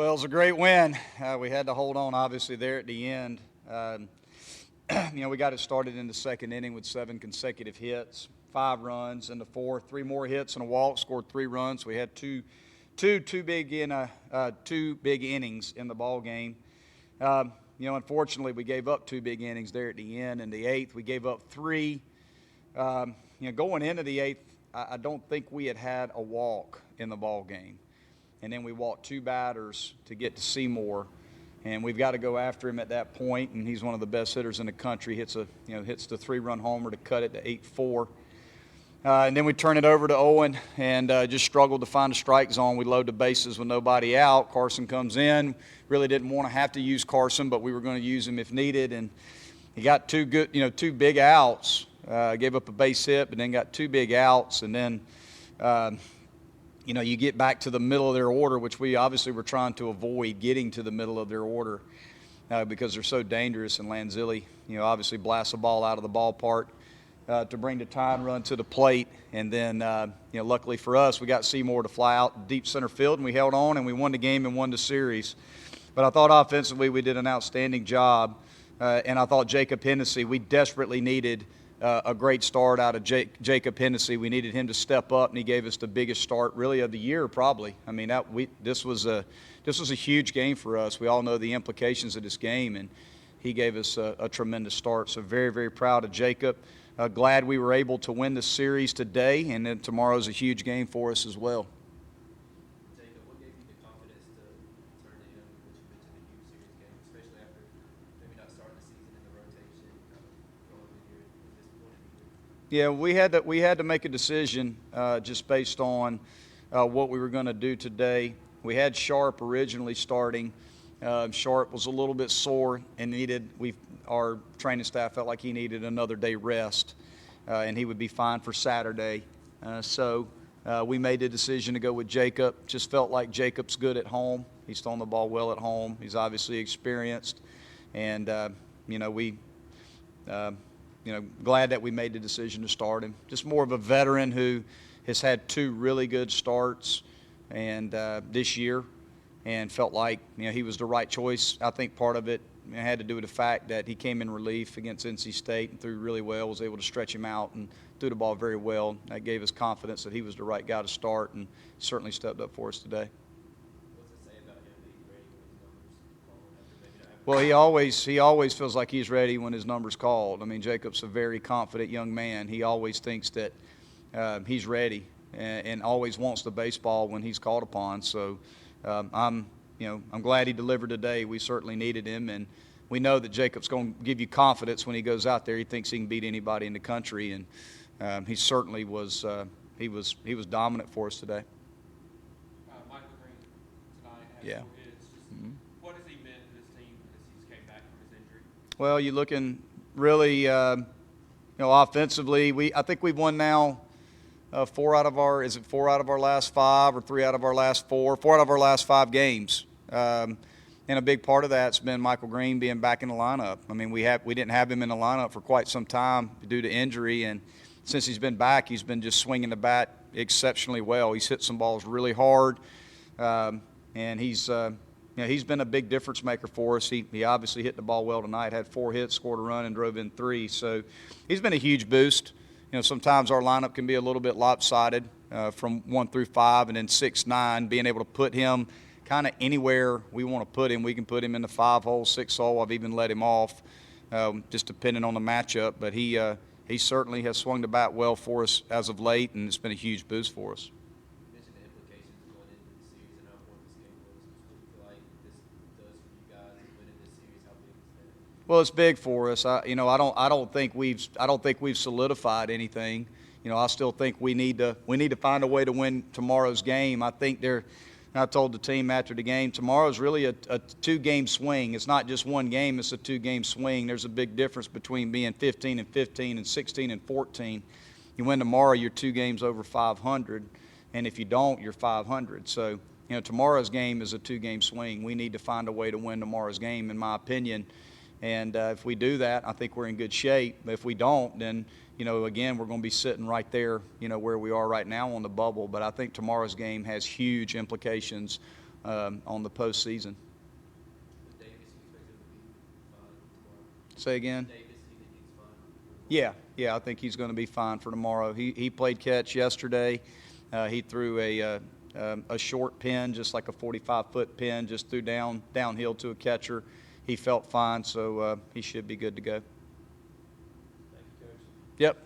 Well, it was a great win. We had to hold on, obviously, there at the end. We got it started in the second inning with 7 consecutive hits, 5 runs in the fourth, 3 more hits and a walk, scored 3 runs. We had two big innings in the ball game. Unfortunately, we gave up 2 big innings there at the end. In the 8th, we gave up 3. Going into the 8th, I don't think we had a walk in the ball game. And then we walked 2 batters to get to Seymour, and we've got to go after him at that point. And he's one of the best hitters in the country. Hits the 3-run homer to cut it to 8-4. And then we turn it over to Owen and just struggled to find a strike zone. We load the bases with nobody out. Carson comes in. Really didn't want to have to use Carson, but we were going to use him if needed. And he got 2 big outs. Gave up a base hit, but then got 2 big outs. And then, you get back to the middle of their order, which we obviously were trying to avoid getting to the middle of their order because they're so dangerous. And Lanzilli, obviously blasts a ball out of the ballpark to bring the tying run to the plate. And then, luckily for us, we got Seymour to fly out deep center field, and we held on, and we won the game and won the series. But I thought offensively we did an outstanding job, and I thought Jacob Hennessy, we desperately needed a great start out of Jacob Hennessy. We needed him to step up, and he gave us the biggest start really of the year probably. I mean, this was a huge game for us. We all know the implications of this game, and he gave us a tremendous start. So very, very proud of Jacob. Glad we were able to win the series today, and then tomorrow's a huge game for us as well. Jacob, what gave you the confidence to turn it in, which you mentioned a huge series game, especially after maybe not starting the season in the rotation, going into here at this point in the year? Yeah, we had to make a decision just based on what we were going to do today. We had Sharp originally starting. Sharp was a little bit sore and our training staff felt like he needed another day rest, and he would be fine for Saturday. So we made the decision to go with Jacob. Just felt like Jacob's good at home. He's throwing the ball well at home. He's obviously experienced, and glad that we made the decision to start him. Just more of a veteran who has had 2 really good starts and this year, and felt like he was the right choice. I think part of it had to do with the fact that he came in relief against NC State and threw really well, was able to stretch him out and threw the ball very well. That gave us confidence that he was the right guy to start, and certainly stepped up for us today. What's it say about him being ready when his numbers called after maybe not having? Well, he always feels like he's ready when his number's called. I mean, Jacob's a very confident young man. He always thinks that he's ready and always wants the baseball when he's called upon. So I'm glad he delivered today. We certainly needed him, and we know that Jacob's going to give you confidence when he goes out there. He thinks he can beat anybody in the country, and he certainly was. He was dominant for us today. Michael Green tonight had Yeah. 4 hits. What has he meant to this team as he's came back from his injury? Well, you're looking really, offensively. I think we've won now 4 out of our last 5 or 3 out of our last 4 out of our last 5 games. And a big part of that's been Michael Green being back in the lineup. I mean, we didn't have him in the lineup for quite some time due to injury, and since he's been back, he's been just swinging the bat exceptionally well. He's hit some balls really hard, and he's been a big difference maker for us. He obviously hit the ball well tonight, had 4 hits, scored a run, and drove in 3. So he's been a huge boost. Sometimes our lineup can be a little bit lopsided from 1 through 5, and then 6, 9, being able to put him kind of anywhere we want to put him. We can put him in the 5-hole, 6-hole. I've even let him off, just depending on the matchup. But he certainly has swung the bat well for us as of late, and it's been a huge boost for us. You mentioned the implications going into the series and how important this game was. What do you feel like this does for you guys and winning this series? How big is that? Well, it's big for us. I don't think we've solidified anything. I still think we need to find a way to win tomorrow's game. I told the team after the game, tomorrow's really a 2-game swing. It's not just one game, it's a 2-game swing. There's a big difference between being 15-15 and 16-14. You win tomorrow, you're 2 games over 500, and if you don't, you're 500. So, tomorrow's game is a 2-game swing. We need to find a way to win tomorrow's game, in my opinion. And if we do that, I think we're in good shape. But if we don't, then, again, we're going to be sitting right there, where we are right now on the bubble. But I think tomorrow's game has huge implications on the postseason. With Davis, you expect him to be fine tomorrow? Say again? Davis, you think he's fine? Yeah, I think he's going to be fine for tomorrow. He played catch yesterday. He threw a short pin, just like a 45-foot pin, just threw downhill to a catcher. He felt fine, so he should be good to go. Thank you, Coach. Yep.